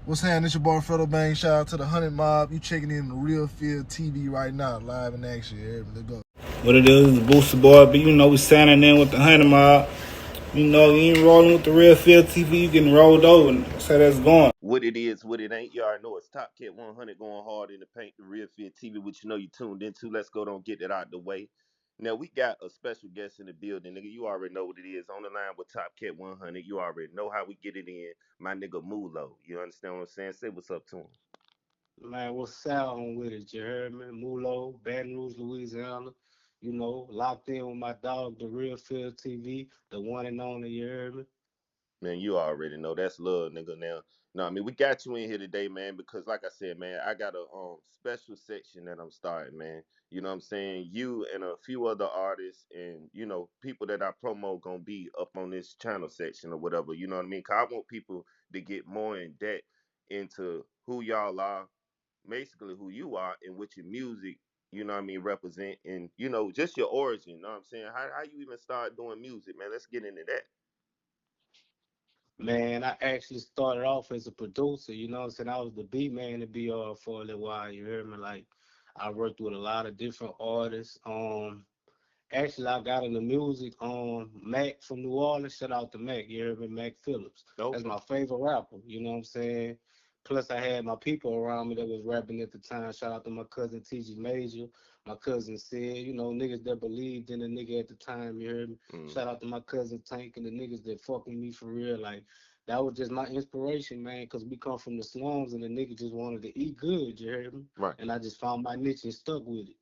What's happening? It's your boy Fredo Bang. Shout out to the 100 Mob. You checking in the DaRealFeelTv right now, live in action. You heard me? Let's go. What it is, the Booster Boy, but we signing in with the 100 Mob. You ain't rolling with the Real Field TV, you getting rolled over. That's how that's going. What it is, what it ain't, you already know it's Top Cat 100 going hard in the paint, the Real Fit TV, which you know you tuned into. Let's go, don't get that out the way. Now, we got a special guest in the building, nigga. You already know what it is. On the line with Top Cat 100. You already know how we get it in. My nigga Moolo. You understand what I'm saying? Say what's up to him. Man, what's on with it? You heard me? Moolo, Baton Rouge, Louisiana. Locked in with my dog, the Real Field TV, the one and only. You heard me? Man, you already know that's love, nigga. Now, no, I mean we got you in here today, man, because like I said, man, I got a special section that I'm starting, man. You know what I'm saying? You and a few other artists and people that I promote gonna be up on this channel section or whatever. You know what I mean? 'Cause I want people to get more in depth into who y'all are, basically who you are, and what your music, represent, and just your origin. You know what I'm saying? How you even start doing music, man? Let's get into that. Man, I actually started off as a producer. I'm saying? I was the beat man to be for a little while. You heard me? Like, I worked with a lot of different artists. Actually, I got into music on Mac from New Orleans. Shout out to Mac. You heard me? Mac Phillips. That's Okay. my favorite rapper. You know what I'm saying? Plus, I had my people around me that was rapping at the time. Shout out to my cousin TG Major, my cousin Sid. Niggas that believed in the nigga at the time. You heard me? Mm. Shout out to my cousin Tank and the niggas that fucking me for real. Like, that was just my inspiration, man, because we come from the slums and the nigga just wanted to eat good. You heard me? Right. And I just found my niche and stuck with it.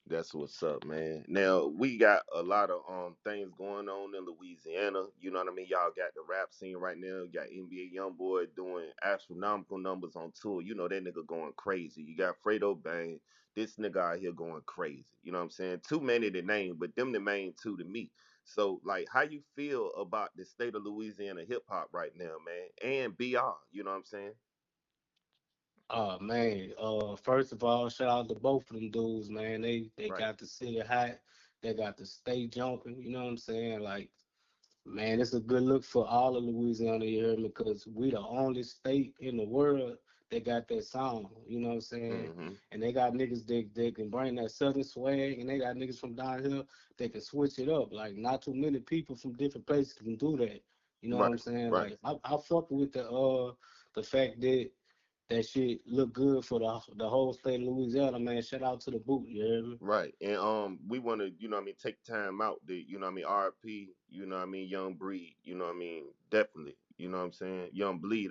That's what's up, man. Now we got a lot of things going on in Louisiana. You know what I mean? Y'all got the rap scene right now. You got NBA YoungBoy doing astronomical numbers on tour. You know that nigga going crazy. You got Fredo Bang. This nigga out here going crazy. You know what I'm saying? Too many to name, but them the main two to me. So like, how you feel about the state of Louisiana hip hop right now, man? And BR. You know what I'm saying? Oh man, first of all, shout out to both of them dudes, man. They Right. got the city hot, they got the state jumping, you know what I'm saying? Like, man, it's a good look for all of Louisiana, you hear me? Because we the only state in the world that got that sound, you know what I'm saying? Mm-hmm. And they got niggas that can bring that southern swag, and they got niggas from down here that can switch it up. Like, not too many people from different places can do that. You know what I'm Right. saying? Right. Like, I fuck with the fact that that shit look good for the whole state of Louisiana, man. Shout out to the boot, you hear me? Right. And we want to, take time out to, RP, Young Breed, definitely. You know what I'm saying? Young Bleed,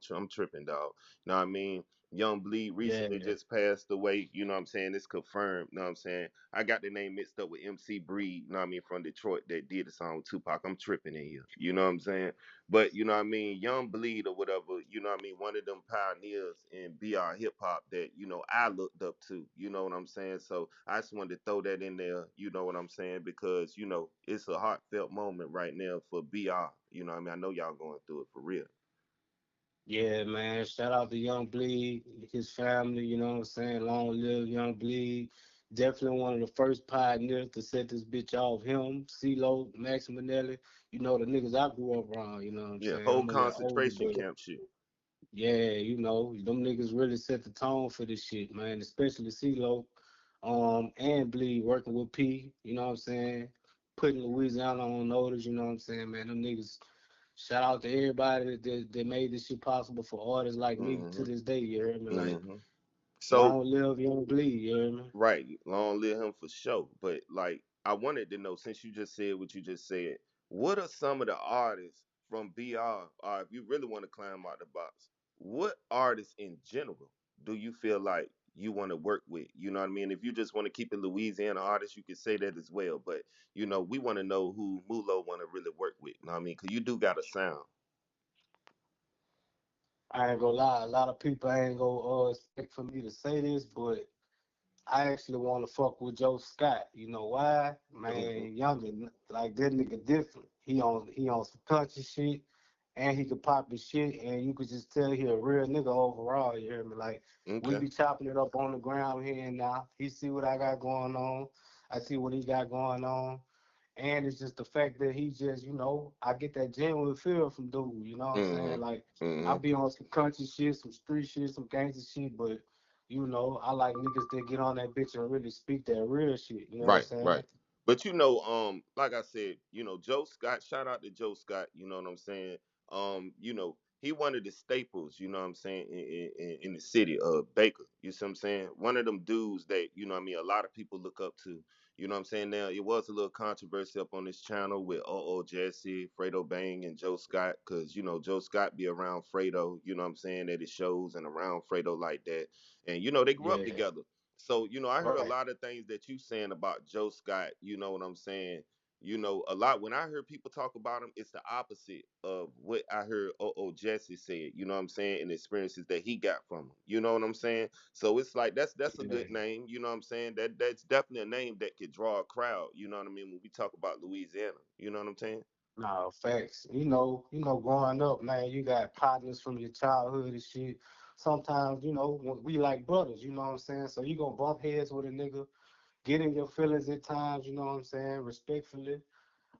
I'm tripping, dog. You know what I mean? Young Bleed Yeah, recently just passed away, you know what I'm saying? It's confirmed, you know what I'm saying? I got the name mixed up with MC Breed, you know what I mean, from Detroit that did the song with Tupac. I'm tripping in here. You know what I'm saying? But you know what I mean, Young Bleed or whatever, one of them pioneers in BR hip hop that, I looked up to, you know what I'm saying? So I just wanted to throw that in there, you know what I'm saying? Because, it's a heartfelt moment right now for BR. You know what I mean? I know y'all going through it for real. yeah, man. Shout out to Young Bleed, his family, you know what I'm saying? Long live Young Bleed. Definitely one of the first pioneers to set this bitch off. Him, CeeLo, Max Manelli, the niggas I grew up around, you know what I'm Yeah, saying? whole I'm a little older, concentration but camp shit. yeah, them niggas really set the tone for this shit, man. Especially CeeLo, and Bleed working with P, you know what I'm saying? Putting Louisiana on notice, you know what I'm saying, man. Them niggas, shout out to everybody that made this shit possible for artists like me to Hmm. this day, you hear me? Like, Hmm. So, long live Young Bleed, you hear me? right, long live him for sure. But like, I wanted to know, since you just said what you just said, what are some of the artists from BR, or if you really want to climb out the box, what artists in general do you feel like you want to work with? You know what I mean? If you just want to keep it Louisiana artists, you can say that as well. But we want to know who Mulo want to really work with. You know what I mean? Because you do got a sound. I ain't gonna lie, a lot of people ain't gonna expect for me to say this, but I actually want to fuck with Joe Scott. You know why? Hmm. Man, Younger, like that nigga different. He on some country shit, and he could pop his shit, and you could just tell he a real nigga overall. You hear me? Like, we Okay. be chopping it up on the ground here and now. He see what I got going on. I see what he got going on. And it's just the fact that he just, I get that genuine feel from dude, you know what I'm saying? Mm-hmm. Like, I Mm-hmm. be on some country shit, some street shit, some gangster shit, but, I like niggas that get on that bitch and really speak that real shit, you know what I'm Right, saying? right. But like I said, Joe Scott, shout out to Joe Scott, you know what I'm saying? He one of the staples, you know what I'm saying, in the city of Baker. You see what I'm saying? One of them dudes that, what I mean, a lot of people look up to. You know what I'm saying? Now it was a little controversy up on this channel with Jesse, Fredo Bang, and Joe Scott, because Joe Scott be around Fredo, you know what I'm saying, at his shows and around Fredo like that. And they grew up Yeah, together. So, I heard a right. lot of things that you saying about Joe Scott, you know what I'm saying? A lot when I heard people talk about him, it's the opposite of what I heard Jesse said, you know what I'm saying, and the experiences that he got from him. You know what I'm saying? So it's like that's a Yeah. good name, you know what I'm saying? That's definitely a name that could draw a crowd, you know what I mean, when we talk about Louisiana. You know what I'm saying? No, facts. Growing up, man, you got partners from your childhood and shit. Sometimes, when we like brothers, you know what I'm saying? So you gonna bump heads with a nigga, get in your feelings at times, you know what I'm saying, respectfully.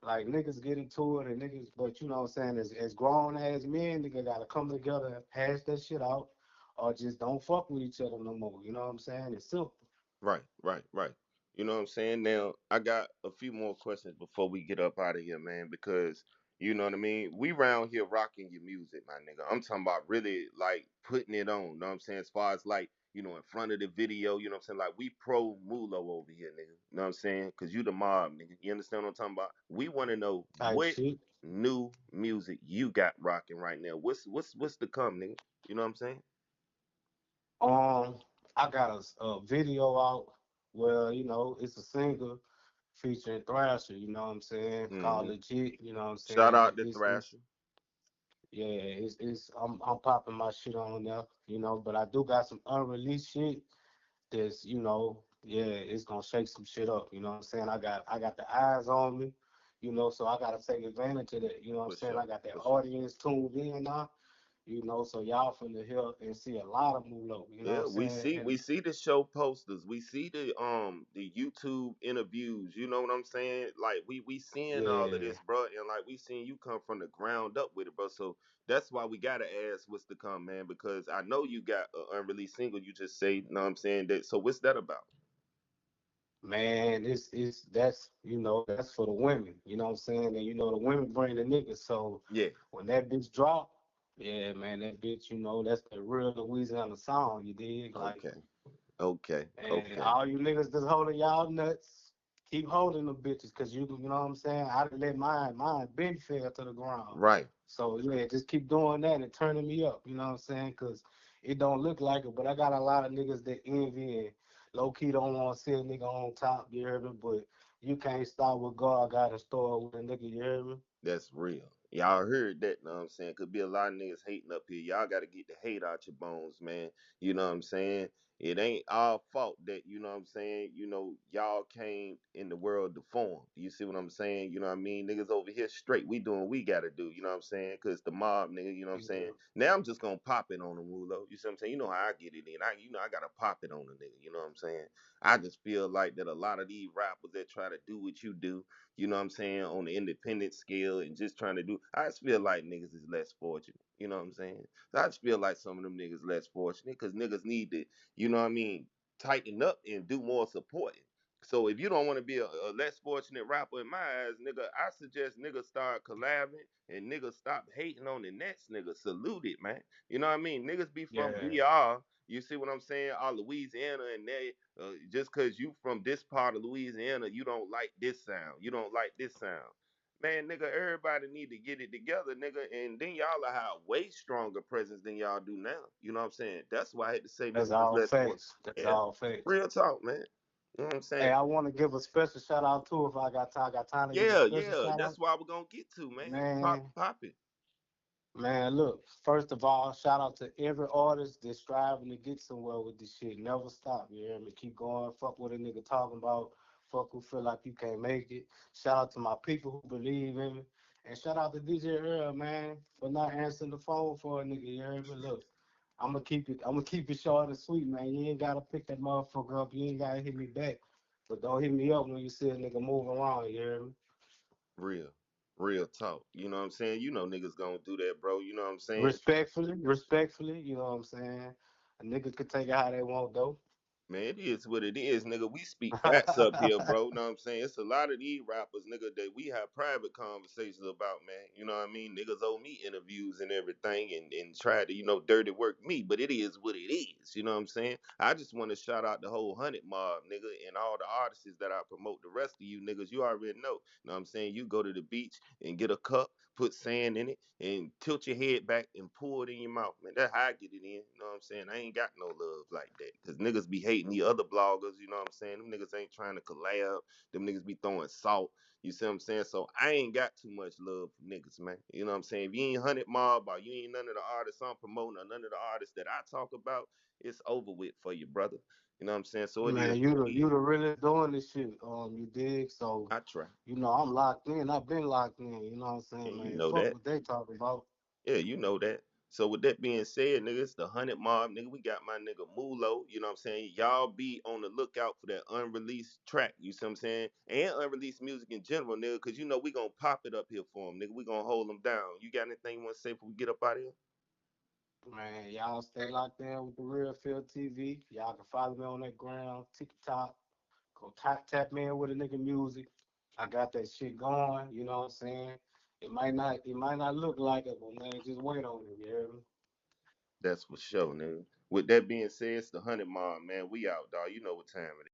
Like niggas get into it and niggas, but you know what I'm saying, as grown as men, nigga gotta come together and hash that shit out or just don't fuck with each other no more. You know what I'm saying? It's simple. Right, right, right. You know what I'm saying? Now, I got a few more questions before we get up out of here, man, because you know what I mean? We round here rocking your music, my nigga. I'm talking about really like putting it on, you know what I'm saying? As far as like, in front of the video, you know what I'm saying? Like we pro Moolo over here, nigga. You know what I'm saying? Cause you the mob, nigga. You understand what I'm talking about? We want to know Type what shit. new music you got rocking right now. What's to come, nigga? You know what I'm saying? Um, I got a video out where, it's a single featuring Thrasher, you know what I'm saying? Called Hmm. Legit, you know what I'm Shout saying? out to Thrasher. Yeah, I'm popping my shit on there, but I do got some unreleased shit that's, yeah, it's gonna shake some shit up, you know what I'm saying? I got the eyes on me, so I gotta take advantage of that, you know what I'm For saying? I sure. got that For sure. audience tuned in now, so y'all finna hear and see a lot of Moolo, you know what Yeah, I'm saying? we And see the show posters. We see the YouTube interviews. You know what I'm saying? Like we seeing all of yeah, this, bro, and like we seeing you come from the ground up with it, bro. So that's why we gotta ask what's to come, man. Because I know you got an unreleased single. You just say, you know what I'm saying? That so what's that about? man, it's that's for the women, you know what I'm saying? And the women bring the niggas, so Yeah. when that bitch drop, yeah, man, that bitch, that's the real Louisiana song, you dig? Like, Okay. Okay. and Okay. all you niggas that's holding y'all nuts, keep holding them bitches, cause you know what I'm saying? I done let mine been fell to the ground. Right. So yeah, just keep doing that and turning me up, you know what I'm saying? Cause it don't look like it, but I got a lot of niggas that envy and low key don't want to see a nigga on top, you hear me? But you can't stop what God got in store with a nigga, you hear me? That's real. Y'all heard that, know what I'm saying? Could be a lot of niggas hating up here. Y'all gotta get the hate out your bones, man. You know what I'm saying? It ain't our fault that, you know what I'm saying, y'all came in the world deformed. You see what I'm saying? You know what I mean? Niggas over here straight. We doing what we gotta do, you know what I'm saying? Cause the mob, nigga, you know what I'm saying? Yeah. Now I'm just gonna pop it on the Wulo. You see what I'm saying? You know how I get it in. I gotta pop it on the nigga, you know what I'm saying? I just feel like that a lot of these rappers that try to do what you do, you know what I'm saying, on the independent scale and just trying to do, I just feel like niggas is less fortunate. You know what I'm saying? So I just feel like some of them niggas less fortunate because niggas need to, you know what I mean, tighten up and do more supporting. So if you don't want to be a less fortunate rapper in my eyes, nigga, I suggest niggas start collabing and niggas stop hating on the next nigga. Salute it, man. You know what I mean? Niggas be from Yeah. BR. You see what I'm saying? All Louisiana and they just cause you from this part of Louisiana, you don't like this sound. You don't like this sound. Man, nigga, everybody need to get it together, nigga, and then y'all will have way stronger presence than y'all do now. You know what I'm saying? That's why I had to say That's niggas is all less fortunate. facts. That's Yeah, all facts. real talk, man. You know what I'm Hey, saying? I want to give a special shout out too if I got time. I got time to give a Yeah, special yeah. shout out. That's why we're gonna get to, man. Pop, Man, pop it. Man, look, first of all, shout out to every artist that's striving to get somewhere with this shit. Never stop, you hear me? Keep going. Fuck what a nigga talking about. Fuck who feel like you can't make it. Shout out to my people who believe in me. And shout out to DJ Earl, man, for not answering the phone for a nigga, you hear me? Look, I'm gonna keep it short and sweet, man. You ain't gotta pick that motherfucker up. You ain't gotta hit me back. But don't hit me up when you see a nigga moving around, you hear me? Real. Real talk. You know what I'm saying? You know niggas gonna do that, bro. You know what I'm saying? Respectfully, you know what I'm saying? A nigga could take it how they want though. Man, it is what it is, nigga. We speak facts up here, bro. Know what I'm saying? It's a lot of these rappers, nigga, that we have private conversations about, man. You know what I mean? Niggas owe me interviews and everything and try to, dirty work me, but it is what it is. You know what I'm saying? I just want to shout out the whole 100 Mob, nigga, and all the artists that I promote. The rest of you niggas, you already know. You know what I'm saying? You go to the beach and get a cup, put sand in it, and tilt your head back and pour it in your mouth, man. That's how I get it in. You know what I'm saying? I ain't got no love like that. Cause niggas be hating the other bloggers, you know what I'm saying? Them niggas ain't trying to collab. Them niggas be throwing salt. You see what I'm saying? So I ain't got too much love for niggas, man. You know what I'm saying? If you ain't 100 Mob or you ain't none of the artists I'm promoting or none of the artists that I talk about, it's over with for you, brother. You know what I'm saying? So it is Man, what it you is. the really doing this shit. You dig? So, I try. I'm locked in. I've been locked in. You know what I'm saying, And you man? know Fuck that. what they talk about. Yeah, you know that. So with that being said, nigga, it's the 100 Mob, nigga. We got my nigga Moolo, you know what I'm saying? Y'all be on the lookout for that unreleased track, you see what I'm saying? And unreleased music in general, nigga, because you know we gonna pop it up here for him, nigga. We gonna hold him down. You got anything you want to say before we get up out of here? Man, y'all stay locked in with the Real Feel TV. Y'all can follow me on that ground, TikTok. Go tap me in with a nigga music. I got that shit going. You know what I'm saying? It might not look like it, but man, just wait on it. You hear me? That's for sure, nigga. With that being said, it's the 100 Mob, man. We out, dog. You know what time it is.